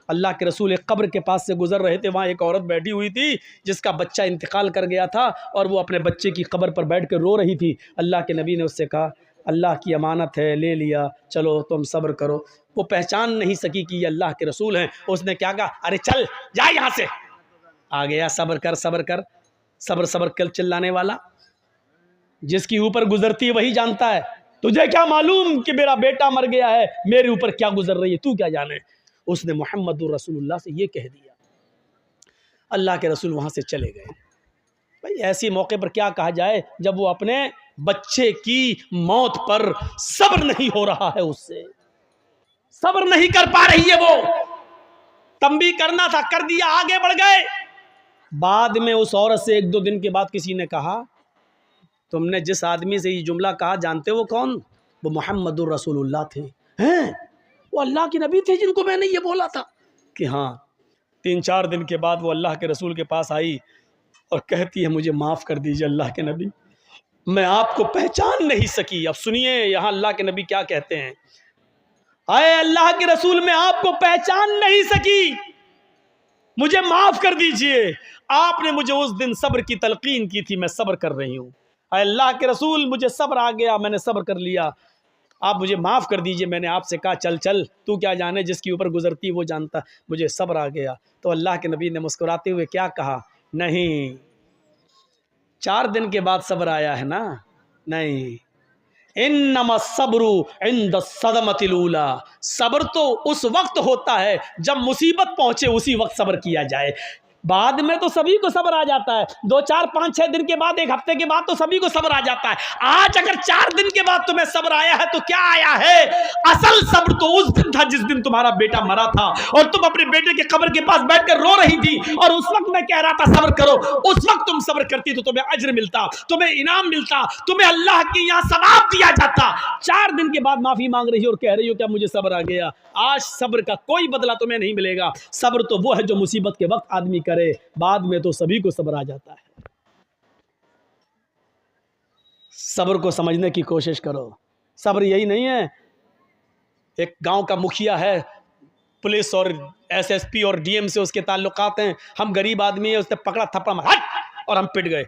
اللہ کے رسول ایک قبر کے پاس سے گزر رہے تھے، وہاں ایک عورت بیٹھی ہوئی تھی جس کا بچہ انتقال کر گیا تھا اور وہ اپنے بچے کی قبر پر بیٹھ کے رو رہی تھی۔ اللہ کے نبی نے اس سے کہا اللہ کی امانت ہے، لے لیا، چلو تم صبر کرو۔ وہ پہچان نہیں سکی کہ یہ اللہ کے رسول ہیں۔ اس نے کیا کہا، ارے چل جا یہاں سے۔ آ گیا، صبر کر صبر کر، صبر صبر کر چلانے والا جس کی اوپر گزرتی ہے وہی جانتا ہے۔ تجھے کیا معلوم کہ میرا بیٹا مر گیا ہے، میرے اوپر کیا گزر رہی ہے، تو کیا جانے۔ اس نے محمد رسول اللہ سے یہ کہہ دیا۔ اللہ کے رسول وہاں سے چلے گئے۔ بھائی ایسی موقع پر کیا کہا جائے جب وہ اپنے بچے کی موت پر صبر نہیں ہو رہا ہے، اس سے صبر نہیں کر پا رہی ہے، وہ تنبیہ کرنا تھا، کر دیا، آگے بڑھ گئے۔ بعد میں اس عورت سے 1-2 دن کے بعد کسی نے کہا تم نے جس آدمی سے یہ جملہ کہا جانتے وہ کون؟ وہ محمد الرسول اللہ تھے۔ ہیں وہ اللہ کے نبی تھے جن کو میں نے یہ بولا تھا کہ ہاں۔ 3-4 دن کے بعد وہ اللہ کے رسول کے پاس آئی اور کہتی ہے مجھے معاف کر دیجئے اللہ کے نبی، میں آپ کو پہچان نہیں سکی۔ اب سنیے یہاں اللہ کے نبی کیا کہتے ہیں، اے اللہ کے رسول میں آپ کو پہچان نہیں سکی، مجھے معاف کر دیجئے، آپ نے مجھے اس دن صبر کی تلقین کی تھی، میں صبر کر رہی ہوں۔ اے اللہ کے رسول مجھے صبر آ گیا، میں نے صبر کر لیا، آپ مجھے معاف کر دیجئے، میں نے آپ سے کہا چل چل، تو کیا جانے، جس کی اوپر گزرتی وہ جانتا، مجھے صبر آ گیا۔ تو اللہ کے نبی نے مسکراتے ہوئے کیا کہا، نہیں 4 دن کے بعد صبر آیا ہے نا، نہیں، انما الصبر عند الصدمۃ الاولی، صبر تو اس وقت ہوتا ہے جب مصیبت پہنچے، اسی وقت صبر کیا جائے۔ بعد میں تو سبھی کو صبر آ جاتا ہے، 2 4 5 6 دن کے بعد، 1 ہفتے کے بعد تو سبھی کو صبر آ جاتا ہے۔ آج اگر 4 دن کے بعد تمہیں صبر آیا ہے تو کیا آیا ہے؟ اصل صبر تو اس دن تھا جس دن تمہارا بیٹا مرا تھا اور تم اپنے بیٹے کے قبر کے پاس بیٹھ کر رو رہی تھی، اور اس وقت میں کہہ رہا تھا صبر کرو۔ اس وقت تم صبر کرتی تو تمہیں اجر ملتا، تمہیں انعام ملتا، تمہیں اللہ کے یہاں ثواب دیا جاتا۔ 4 دن کے بعد معافی مانگ رہی ہو اور کہہ رہی ہو کیا مجھے صبر آ گیا۔ آج صبر کا کوئی بدلہ تمہیں نہیں ملے گا۔ صبر تو وہ ہے جو مصیبت کے وقت آدمی کرے، بعد میں تو سبھی کو صبر آ جاتا ہے۔ صبر کو سمجھنے کی کوشش کرو۔ صبر یہی نہیں ہے ایک گاؤں کا مکھیا ہے، پولیس اور SSP اور DM سے اس کے تعلقات ہیں، ہم غریب آدمی ہیں، اس نے پکڑا تھپڑا مارا اور ہم پٹ گئے،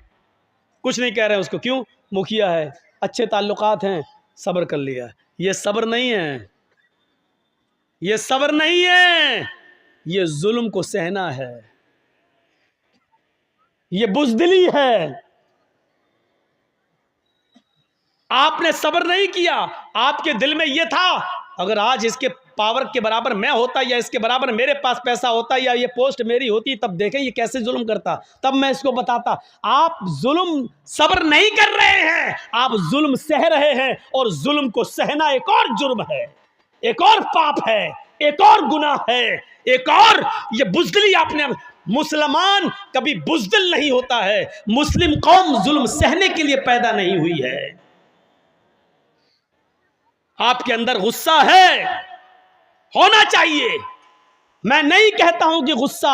کچھ نہیں کہہ رہے ہیں اس کو، کیوں؟ مکھیا ہے، اچھے تعلقات ہیں، صبر کر لیا۔ یہ صبر نہیں ہے، یہ صبر نہیں ہے، یہ ظلم کو سہنا ہے، یہ بزدلی ہے۔ آپ نے صبر نہیں کیا، آپ کے دل میں یہ تھا اگر آج اس کے پاور کے برابر میں ہوتا، یا اس کے برابر میرے پاس پیسہ ہوتا، یا یہ پوسٹ میری ہوتی، تب دیکھیں یہ کیسے ظلم کرتا، تب میں اس کو بتاتا۔ آپ ظلم صبر نہیں کر رہے ہیں، آپ ظلم سہ رہے ہیں، اور ظلم کو سہنا ایک اور جرم ہے، ایک اور پاپ ہے، ایک اور گناہ ہے، ایک اور یہ بزدلی۔ آپ نے مسلمان کبھی بزدل نہیں ہوتا ہے، مسلم قوم ظلم سہنے کے لیے پیدا نہیں ہوئی ہے۔ آپ کے اندر غصہ ہے، ہونا چاہیے، میں نہیں کہتا ہوں کہ غصہ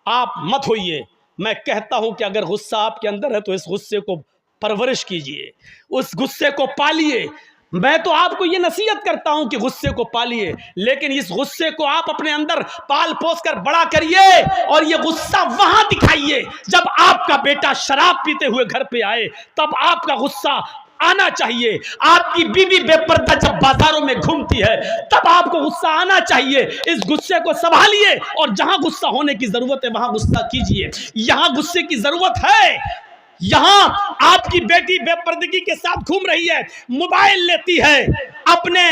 آپ مت ہوئیے، میں کہتا ہوں کہ اگر غصہ آپ کے اندر ہے تو اس غصے کو پرورش کیجئے، اس غصے کو پالیے۔ میں تو آپ کو یہ نصیحت کرتا ہوں کہ غصے کو پالیے، لیکن اس غصے کو آپ اپنے اندر پال پوس کر بڑا کریے، اور یہ غصہ وہاں دکھائیے جب آپ کا بیٹا شراب پیتے ہوئے گھر پہ آئے، تب آپ کا غصہ آنا چاہیے۔ آپ کی بیوی بے پردہ جب بازاروں میں گھومتی ہے تب آپ کو غصہ آنا چاہیے۔ اس غصے کو سنبھالیے، اور جہاں غصہ ہونے کی ضرورت ہے وہاں غصہ کیجئے۔ یہاں غصے کی ضرورت ہے، یہاں آپ کی بیٹی بے پردگی کے ساتھ گھوم رہی ہے، موبائل لیتی ہے، اپنے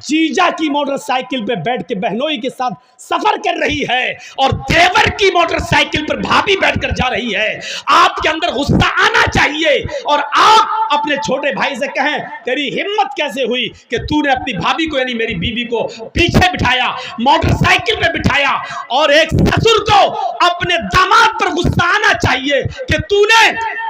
جیجا کی موٹر سائیکل پہ بیٹھ کے بہنوئی کے ساتھ سفر کر رہی ہے، اور دیور کی موٹر سائیکل پر بھابھی بیٹھ کر جا رہی ہے۔ آپ کے اندر غصہ آنا چاہیے، اور آپ اپنے چھوٹے بھائی سے کہیں تیری ہمت کیسے ہوئی کہ تو نے اپنی بھابھی کو یعنی میری بیوی کو پیچھے بٹھایا، موٹر سائیکل پہ بٹھایا۔ اور ایک سسر کو اپنے داماد پر غصہ آنا چاہیے کہ تو نے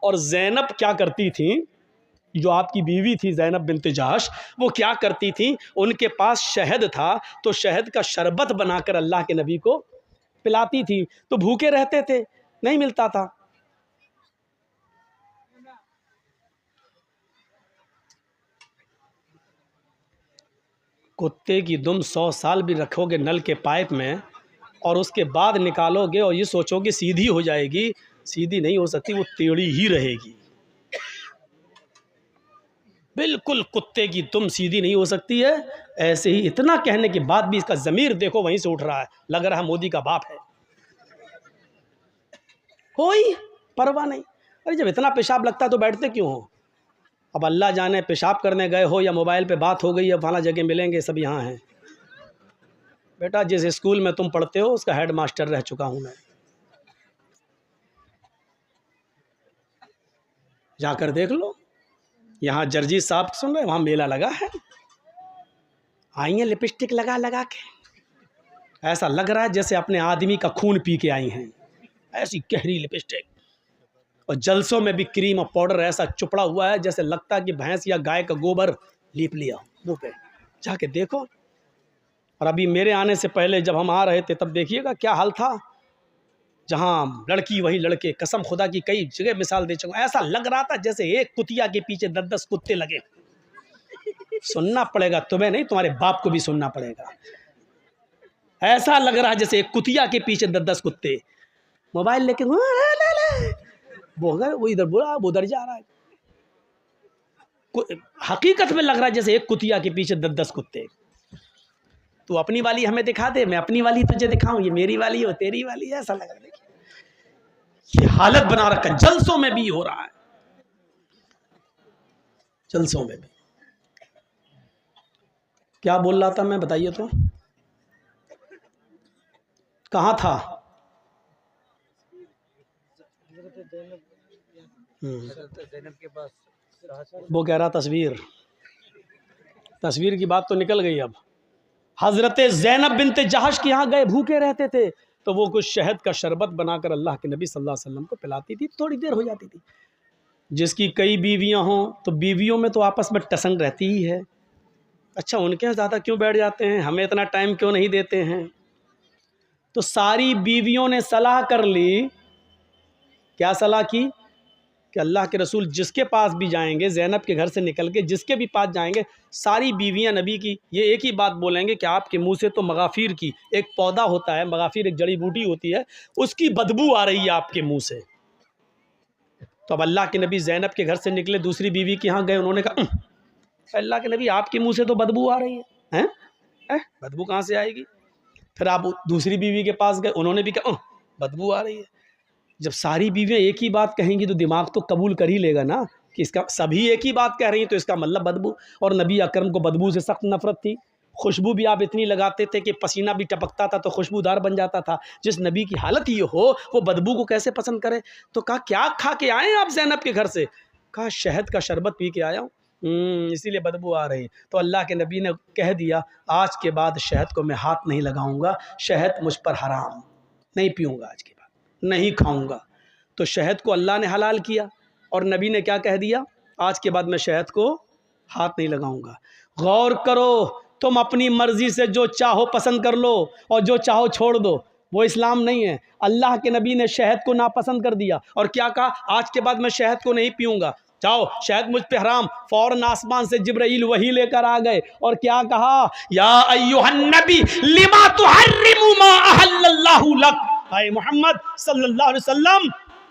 اور زینب کیا کرتی تھیں، جو آپ کی بیوی تھی زینب بنت جحش، وہ کیا کرتی تھیں، ان کے پاس شہد تھا تو شہد کا شربت بنا کر اللہ کے نبی کو پلاتی تھی، تو بھوکے رہتے تھے، نہیں ملتا تھا۔ کتے کی دم 100 سال بھی رکھو گے نل کے پائپ میں اور اس کے بعد نکالو گے اور یہ سوچو کہ سیدھی ہو جائے گی، سیدھی نہیں ہو سکتی، وہ ٹیڑھی ہی رہے گی۔ بالکل کتے کی دم سیدھی نہیں ہو سکتی ہے۔ ایسے ہی اتنا کہنے کے بعد بھی اس کا ضمیر دیکھو وہیں سے اٹھ رہا ہے، لگ رہا ہے مودی کا باپ ہے، کوئی پرواہ نہیں۔ ارے جب اتنا پیشاب لگتا ہے تو بیٹھتے کیوں ہو؟ اب اللہ جانے پیشاب کرنے گئے ہو یا موبائل پہ بات ہو گئی ہے فلاں جگہ ملیں گے، سب یہاں ہیں۔ بیٹا جس اسکول میں تم پڑھتے ہو اس کا ہیڈ ماسٹر رہ چکا ہوں میں، جا کر دیکھ لو۔ یہاں جرجیت صاحب سن رہے، وہاں میلہ لگا ہے، آئی ہیں لپسٹک لگا لگا کے، ایسا لگ رہا ہے جیسے اپنے آدمی کا خون پی کے آئی ہیں، ایسی گہری لپسٹک، اور جلسوں میں بھی کریم اور پاؤڈر ایسا چپڑا ہوا ہے جیسے لگتا ہے کہ بھینس یا گائے کا گوبر لیپ لیا منہ پہ، جا کے دیکھو۔ اور ابھی میرے آنے سے پہلے جب ہم آ رہے تھے تب دیکھیے گا کیا حال تھا، جہاں لڑکی وہی لڑکے، قسم خدا کی کئی جگہ مثال دے چکا، ایسا لگ رہا تھا جیسے ایک کتیا کے پیچھے 10 کتے لگے۔ سننا پڑے گا تمہیں نہیں، تمہارے باپ کو بھی سننا پڑے گا، ایسا لگ رہا ہے جیسے ایک کتیا کے پیچھے 10 کتے، موبائل لے کے وہ ادھر بولا وہ ادھر جا رہا ہے، حقیقت میں لگ رہا ہے جیسے ایک کتیا کے پیچھے 10 کتے۔ تو اپنی والی ہمیں دکھا دے، میں اپنی والی تجھے دکھاؤں، یہ میری والی ہو تیری والی ہے، ایسا لگ رہا ہے۔ یہ حالت بنا رکھا، جلسوں میں بھی ہو رہا ہے، جلسوں میں بھی۔ کیا بول رہا تھا میں، بتائیے تو، کہاں تھا؟ وہ کہہ رہا تصویر کی بات تو نکل گئی۔ اب حضرت زینب بنت جحش کے یہاں گئے، بھوکے رہتے تھے تو وہ کچھ شہد کا شربت بنا کر اللہ کے نبی صلی اللہ علیہ وسلم کو پلاتی تھی، تھوڑی دیر ہو جاتی تھی۔ جس کی کئی بیویاں ہوں تو بیویوں میں تو آپس میں ٹسن رہتی ہی ہے، اچھا ان کے زیادہ کیوں بیٹھ جاتے ہیں، ہمیں اتنا ٹائم کیوں نہیں دیتے ہیں؟ تو ساری بیویوں نے صلاح کر لی، کیا صلاح کی کہ اللہ کے رسول جس کے پاس بھی جائیں گے، زینب کے گھر سے نکل کے جس کے بھی پاس جائیں گے، ساری بیویاں نبی کی یہ ایک ہی بات بولیں گے کہ آپ کے منہ سے تو مغافیر کی ایک پودا ہوتا ہے، مغافیر ایک جڑی بوٹی ہوتی ہے، اس کی بدبو آ رہی ہے آپ کے منہ سے۔ تو اب اللہ کے نبی زینب کے گھر سے نکلے، دوسری بیوی کے ہاں گئے، انہوں نے کہا اللہ کے نبی آپ کے منہ سے تو بدبو آ رہی ہے، بدبو کہاں سے آئے گی؟ پھر آپ دوسری بیوی کے پاس گئے، انہوں نے بھی کہا بدبو آ رہی ہے۔ جب ساری بیویاں ایک ہی بات کہیں گی تو دماغ تو قبول کر ہی لے گا نا کہ اس کا سبھی ایک ہی بات کہہ رہی ہیں تو اس کا مطلب بدبو، اور نبی اکرم کو بدبو سے سخت نفرت تھی۔ خوشبو بھی آپ اتنی لگاتے تھے کہ پسینہ بھی ٹپکتا تھا تو خوشبودار بن جاتا تھا۔ جس نبی کی حالت یہ ہو وہ بدبو کو کیسے پسند کرے؟ تو کہا کیا کھا کے آئے آپ زینب کے گھر سے؟ کہا شہد کا شربت پی کے آیا ہوں، اسی لیے بدبو آ رہی۔ تو اللہ کے نبی نے کہہ دیا آج کے بعد شہد کو میں ہاتھ نہیں لگاؤں گا، شہد مجھ پر حرام، نہیں پیوں گا آج کے بعد، نہیں کھاؤں گا۔ تو شہد کو اللہ نے حلال کیا، اور نبی نے کیا کہہ دیا، آج کے بعد میں شہد کو ہاتھ نہیں لگاؤں گا۔ غور کرو، تم اپنی مرضی سے جو چاہو پسند کر لو اور جو چاہو چھوڑ دو، وہ اسلام نہیں ہے۔ اللہ کے نبی نے شہد کو ناپسند کر دیا اور کیا کہا، آج کے بعد میں شہد کو نہیں پیوں گا، جاؤ شہد مجھ پہ حرام۔ فوراً آسمان سے جبرائیل وحی لے کر آ گئے اور کیا کہا، یا ایھا النبی لما تحرم ما احل اللہ لک، اے محمد صلی اللہ علیہ وسلم،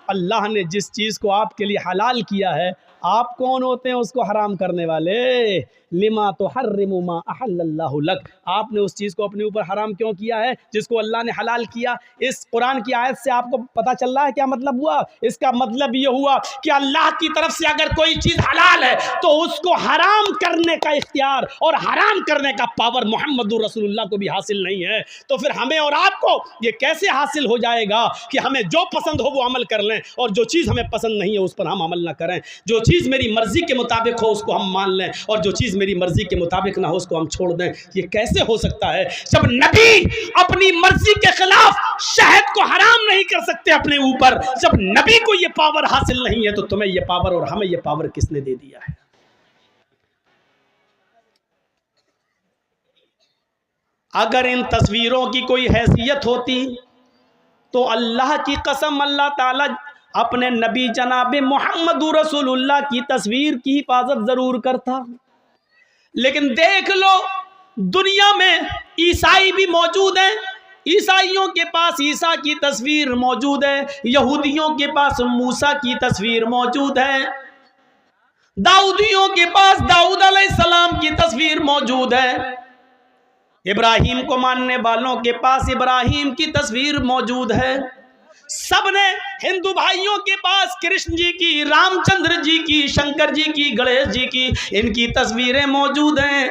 اللہ نے جس چیز کو آپ کے لیے حلال کیا ہے، آپ کون ہوتے ہیں اس کو حرام کرنے والے؟ لما تحرم ما احل اللہ لک، آپ نے اس چیز کو اپنے اوپر حرام کیوں کیا ہے جس کو اللہ نے حلال کیا؟ اس قرآن کی آیت سے آپ کو پتہ چل رہا ہے کیا مطلب ہوا؟ اس کا مطلب یہ ہوا کہ اللہ کی طرف سے اگر کوئی چیز حلال ہے تو اس کو حرام کرنے کا اختیار اور حرام کرنے کا پاور محمد رسول اللہ کو بھی حاصل نہیں ہے۔ تو پھر ہمیں اور آپ کو یہ کیسے حاصل ہو جائے گا کہ ہمیں جو پسند ہو وہ عمل کر لیں اور جو چیز ہمیں پسند نہیں ہے اس پر ہم عمل نہ کریں؟ جو چیز میری مرضی کے مطابق ہو اس کو ہم مان لیں اور جو چیز میری مرضی کے مطابق نہ ہو اس کو ہم چھوڑ دیں. یہ کیسے ہو سکتا ہے جب نبی اپنی مرضی کے خلاف شہد کو حرام نہیں کر سکتے اپنے اوپر؟ جب نبی کو یہ پاور حاصل نہیں ہے تو تمہیں یہ پاور اور ہمیں یہ پاور کس نے دے دیا ہے؟ اگر ان تصویروں کی کوئی حیثیت ہوتی تو اللہ کی قسم اللہ تعالیٰ اپنے نبی جناب محمد رسول اللہ کی تصویر کی حفاظت ضرور کرتا. لیکن دیکھ لو دنیا میں عیسائی بھی موجود ہیں، عیسائیوں کے پاس عیسیٰ کی تصویر موجود ہے، یہودیوں کے پاس موسیٰ کی تصویر موجود ہے، داؤدیوں کے پاس داؤد علیہ السلام کی تصویر موجود ہے، ابراہیم کو ماننے والوں کے پاس ابراہیم کی تصویر موجود ہے. سب نے ہندو بھائیوں کے پاس کرشن جی کی، رام چندر جی کی، شنکر جی کی، گنیش جی کی، ان کی تصویریں موجود ہیں.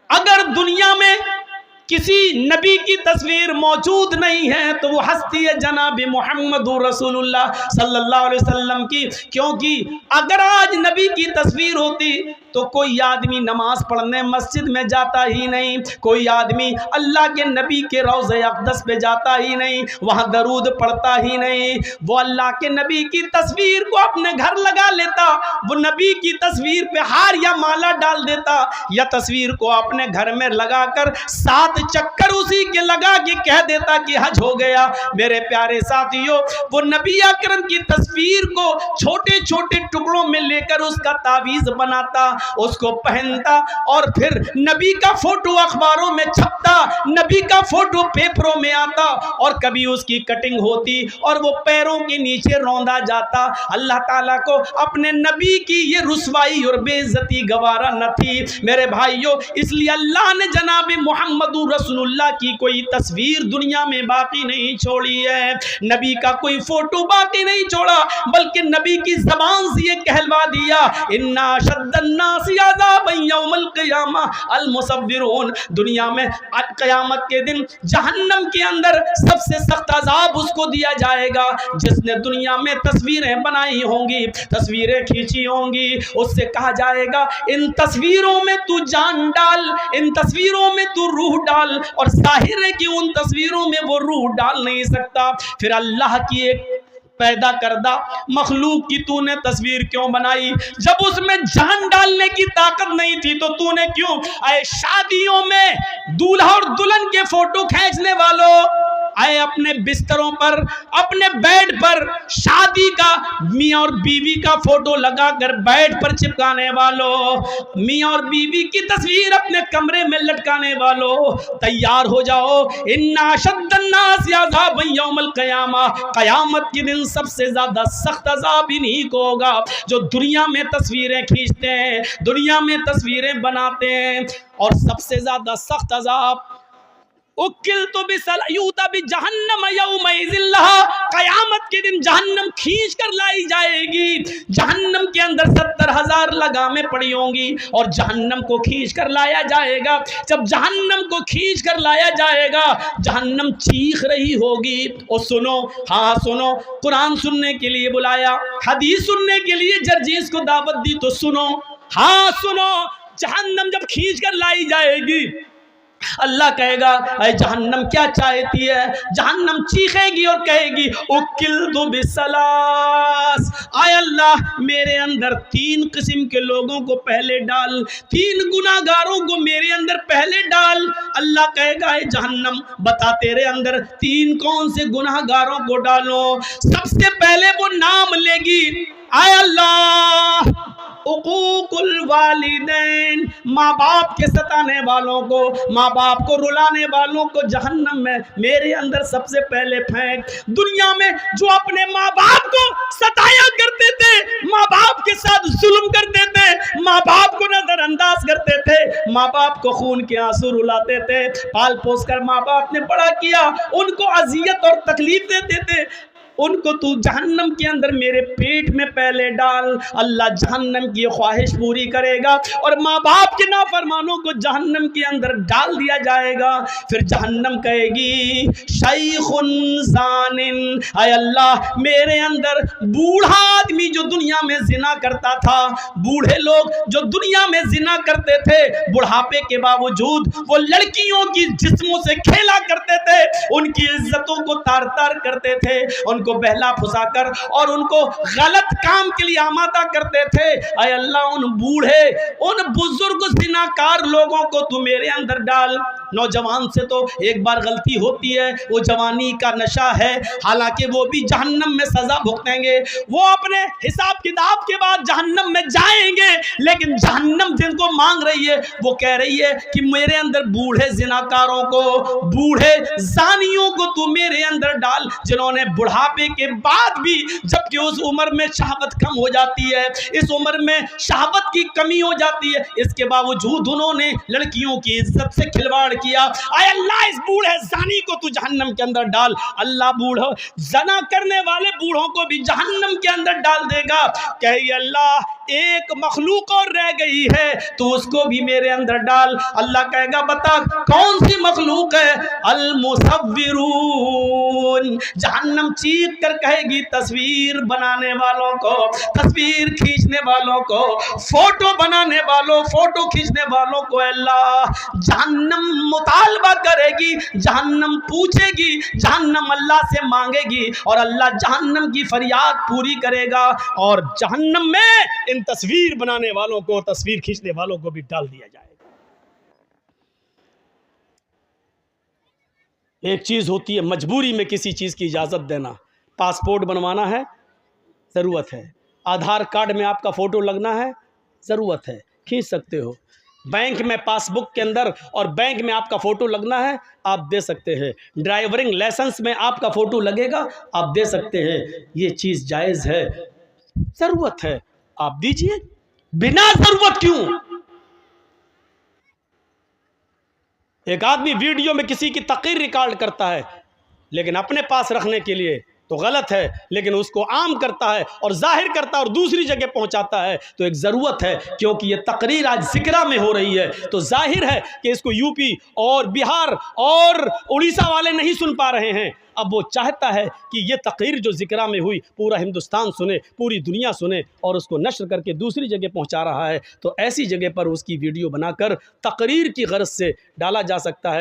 اگر دنیا میں کسی نبی کی تصویر موجود نہیں ہے تو وہ ہستی ہے جناب محمد رسول اللہ صلی اللہ علیہ وسلم کی. کیونکہ اگر آج نبی کی تصویر ہوتی تو کوئی آدمی نماز پڑھنے مسجد میں جاتا ہی نہیں، کوئی آدمی اللہ کے نبی کے روضہ اقدس پہ جاتا ہی نہیں، وہاں درود پڑھتا ہی نہیں. وہ اللہ کے نبی کی تصویر کو اپنے گھر لگا لیتا، وہ نبی کی تصویر پہ ہار یا مالا ڈال دیتا، یا تصویر کو اپنے گھر میں لگا کر 7 چکر اسی کے لگا کے کہہ دیتا کہ حج ہو گیا. میرے پیارے ساتھیوں، وہ نبی اکرم کی تصویر کو چھوٹے چھوٹے ٹکڑوں میں لے کر اس کا تعویذ بناتا، اس کو پہنتا، اور پھر نبی کا فوٹو اخباروں میں چھپتا، نبی کا فوٹو پیپروں میں آتا، اور کبھی اس کی کٹنگ ہوتی اور وہ پیروں کے نیچے روندا جاتا. اللہ تعالیٰ کو اپنے نبی کی یہ رسوائی اور بے عزتی گوارا نہ تھی. میرے بھائیوں، اس لیے اللہ نے جناب محمد رسول اللہ کی کوئی تصویر دنیا میں باقی نہیں چھوڑی ہے، نبی کا کوئی فوٹو باقی نہیں چھوڑا، بلکہ نبی کی زبان سے یہ کہلوا دیا، اِنَّا شَدَّ النَّاسِ عَذَابًا يَوْمَ الْقِيَامَةِ الْمُصَوِّرُونَ. دنیا میں قیامت کے دن جہنم کے اندر سب سے سخت عذاب اس کو دیا جائے گا جس نے دنیا میں تصویریں بنائی ہوں گی، تصویریں کھینچی ہوں گی. اس سے کہا جائے گا ان تصویروں میں تو جان ڈال، ان تصویروں میں تو روح ڈال، اور ظاہر ہے کہ ان تصویروں میں وہ روح ڈال نہیں سکتا. پھر اللہ کی ایک پیدا کردہ مخلوق کی تو نے تصویر کیوں بنائی؟ جب اس میں جان ڈالنے کی طاقت نہیں تھی تو تو نے کیوں؟ اے شادیوں میں دولہا اور دلہن کے فوٹو کھینچنے والوں، اے اپنے بستروں پر، اپنے بیڈ پر شادی کا میاں اور بیوی کا فوٹو لگا کر بیڈ پر چپکانے والوں، میاں اور بیوی کی تصویر اپنے کمرے میں لٹکانے والوں، تیار ہو جاؤ. اِنَّا شَدَّ النَّاسِ عَذَابًا يَوْمَ الْقِيَامَةِ. قیامت کے دن سب سے زیادہ سخت عذاب انہی کو ہوگا جو دنیا میں تصویریں کھینچتے ہیں، دنیا میں تصویریں بناتے ہیں. اور سب سے زیادہ سخت عذاب اُکِّلْتُ بِسَلْعُوتَ بِجَہَنَّمَ يَوْمَئِذٍ لَهَا. قیامت کے دن جہنم کھینچ کر لائی جائے گی. جہنم کے اندر 70,000 لگامیں پڑی ہوں گی اور جہنم کو کھینچ کر لایا جائے گا. جب جہنم کو کھینچ کر لایا جائے گا جہنم چیخ رہی ہوگی. اور سنو، ہاں سنو، قرآن سننے کے لیے بلایا، حدیث سننے کے لیے جرجیس کو دعوت دی، تو سنو، ہاں سنو. جہنم جب کھینچ کر لائی جائے گی اللہ کہے گا اے جہنم کیا چاہتی ہے؟ جہنم چیخے گی اور کہے گی اُکِّلْتُ بِالثَّلَاثِ. آئے اللہ میرے اندر 3 قسم کے لوگوں کو پہلے ڈال، 3 گناہگاروں کو میرے اندر پہلے ڈال. اللہ کہے گا اے جہنم بتا تیرے اندر 3 کون سے گناہگاروں کو ڈالو؟ سب سے پہلے وہ نام لے گی، آئے اللہ حقوق الوالدین، ماں باپ کے ستانے والوں کو، ماں باپ کو رلانے والوں کو جہنم میں میرے اندر سب سے پہلے پھینک. دنیا میں جو اپنے ماں باپ کو ستایا کرتے تھے، ماں باپ کے ساتھ ظلم کرتے تھے، ماں باپ کو نظر انداز کرتے تھے، ماں باپ کو خون کے آنسو رلاتے تھے، پال پوس کر ماں باپ نے بڑا کیا، ان کو اذیت اور تکلیف دیتے تھے، ان کو تو جہنم کے اندر میرے پیٹ میں پہلے ڈال۔ اللہ جہنم کی خواہش پوری کرے گا اور ماں باپ کے نافرمانوں کو جہنم کے اندر ڈال دیا جائے گا۔ پھر جہنم کہے گی شیخ زان، اے اللہ میرے اندر بوڑھا آدمی جو دنیا میں زنا کرتا تھا، بوڑھے لوگ جو دنیا میں زنا کرتے تھے، بڑھاپے کے باوجود وہ لڑکیوں کی جسموں سے کھیلا کرتے تھے، ان کی عزتوں کو تار تار کرتے تھے، ان کو بہلا پھسا کر اور ان کو غلط کام کے لیے آمادہ کرتے تھے۔ اے اللہ ان بوڑھے ان بزرگ زناکار لوگوں کو تو میرے اندر ڈال۔ نوجوان سے تو ایک بار غلطی ہوتی ہے، وہ جوانی کا نشہ ہے، حالانکہ وہ بھی جہنم میں سزا بھگتیں گے، وہ اپنے حساب کتاب کے بعد جہنم میں جائیں گے، لیکن جہنم جن کو مانگ رہی ہے وہ کہہ رہی ہے کہ میرے اندر بوڑھے زناکاروں کو، بوڑھے زانیوں کو تو میرے اندر ڈال، جنہوں نے بڑھاپے کے بعد بھی، جبکہ اس عمر میں شہوت کم ہو جاتی ہے، اس عمر میں شہوت کی کمی ہو جاتی ہے، اس کے باوجود انہوں نے لڑکیوں کی عزت سے کھلواڑ کیا۔ اے اللہ اس بوڑھے زانی کو تو جہنم کے اندر ڈال۔ اللہ بوڑھا زنا کرنے والے بوڑھوں کو بھی جہنم کے اندر ڈال دے گا۔ کہے اللہ ایک مخلوق اور رہ گئی ہے تو اس کو بھی میرے اندر ڈال۔ اللہ کہے گا بتا کون سی مخلوق ہے؟ المصورون۔ جہنم چیخ کر کہے گی تصویر بنانے والوں کو، تصویر کھینچنے والوں کو، فوٹو بنانے والوں، فوٹو کھینچنے والوں کو اللہ جہنم مطالبہ کرے گی، جہنم پوچھے گی، جہنم اللہ سے مانگے گی اور اللہ جہنم کی فریاد پوری کرے گا، اور جہنم میں ان تصویر بنانے والوں کو، تصویر کھینچنے والوں کو بھی ڈال دیا جائے گا۔ ایک چیز ہوتی ہے مجبوری میں کسی چیز کی اجازت دینا، پاسپورٹ بنوانا ہے ضرورت ہے، آدھار کارڈ میں آپ کا فوٹو لگنا ہے ضرورت ہے، کھینچ سکتے ہو، بینک میں پاس بک کے اندر اور بینک میں آپ کا فوٹو لگنا ہے آپ دے سکتے ہیں، ڈرائیورنگ لائسنس میں آپ کا فوٹو لگے گا آپ دے سکتے ہیں، یہ چیز جائز ہے، ضرورت ہے آپ دیجئے، بنا ضرورت کیوں؟ ایک آدمی ویڈیو میں کسی کی تقریر ریکارڈ کرتا ہے لیکن اپنے پاس رکھنے کے لیے تو غلط ہے، لیکن اس کو عام کرتا ہے اور ظاہر کرتا ہے اور دوسری جگہ پہنچاتا ہے تو ایک ضرورت ہے، کیونکہ یہ تقریر آج ذکرہ میں ہو رہی ہے تو ظاہر ہے کہ اس کو یو پی اور بہار اور اڑیسہ والے نہیں سن پا رہے ہیں، اب وہ چاہتا ہے کہ یہ تقریر جو ذکرہ میں ہوئی پورا ہندوستان سنے، پوری دنیا سنے اور اس کو نشر کر کے دوسری جگہ پہنچا رہا ہے، تو ایسی جگہ پر اس کی ویڈیو بنا کر تقریر کی غرض سے ڈالا جا سکتا ہے۔